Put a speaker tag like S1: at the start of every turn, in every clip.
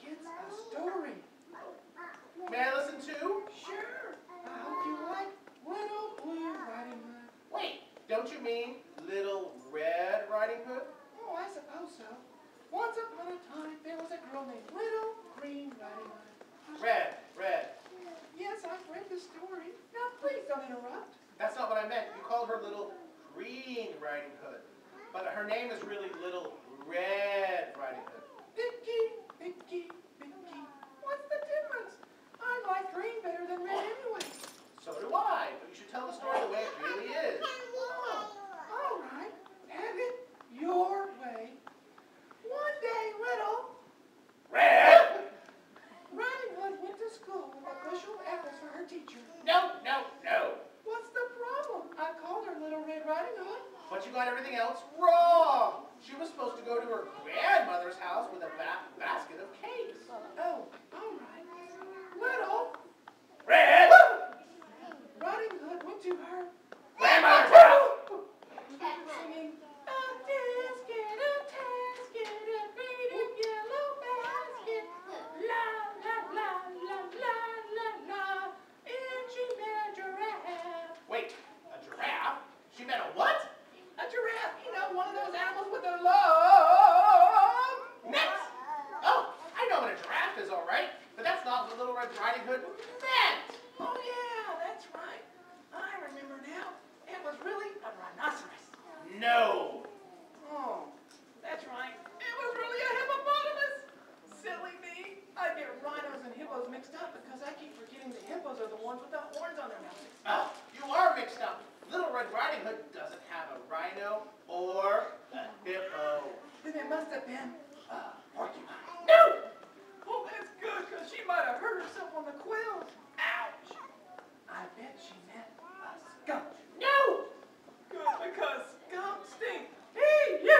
S1: kids a story.
S2: May I listen too?
S1: Sure. I hope you like Little Blue Riding Hood.
S2: Wait, don't you mean Little Red Riding Hood?
S1: Oh, I suppose so. Once upon a time, there was a girl named Little Green Riding Hood.
S2: Red.
S1: Yes, I've read the story. Now, please don't interrupt.
S2: That's not what I meant. You called her Little Green Riding Hood. But her name is really Little Red Riding Hood.
S1: Vicky. What's the difference? I like green better than red anyway.
S2: So do I, but you should tell the story the way it really is.
S1: Oh, all right. Have it your way. One day, Little
S2: Red!
S1: Riding Hood went to school with a bushel of apples for her teacher.
S2: No.
S1: What's the problem? I called her Little Red Riding Hood.
S2: But you got everything else wrong. She was supposed to go to her grandmother's house with a basket of cakes.
S1: Oh, all right. Little
S2: Red!
S1: Riding Hood went to her
S2: Grandmother's house!
S1: singing, a basket, a green and yellow basket. La, la, la, la, la, la, la. And she met a giraffe.
S2: Wait, a giraffe? She meant a what?
S1: A giraffe, you know, one of those animals with a long
S2: Neck! Oh, I know what a giraffe is, all right. But that's not what Little Red Riding Hood meant.
S1: Oh, yeah, that's right. I remember now. It was really a rhinoceros.
S2: No.
S1: Oh, that's right. It was really a hippopotamus. Silly me. I get rhinos and hippos mixed up because I keep forgetting the hippos are the ones with the horns on their mouths.
S2: Oh, you are mixed up. Little Red Riding Hood doesn't have a rhino or a hippo.
S1: Then it must have been a porcupine.
S2: No!
S1: Oh, that's good because she might have hurt herself on the quills. Ouch. I bet she meant a skunk.
S2: No!
S1: Good, because skunks stink. Hey, you!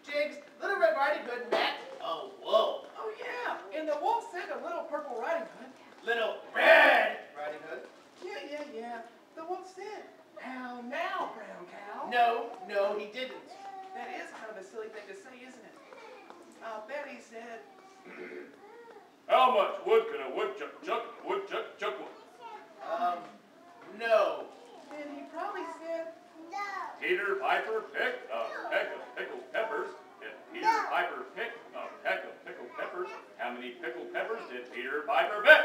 S2: Jigs, Little Red Riding Hood meant a wolf.
S1: Oh, yeah. And the wolf said to Little Purple Riding Hood.
S2: Little Red Riding Hood?
S1: Yeah. The wolf said, how now, brown cow?
S2: No, he didn't.
S1: That is kind of a silly thing to say, isn't it? I'll bet he said,
S3: How much wood can a woodchuck chuck wood?
S2: No.
S1: then he probably said,
S3: Peter Piper picked a peck of pickled peppers. Did Peter Piper pick a peck of pickled peppers? How many pickled peppers did Peter Piper pick?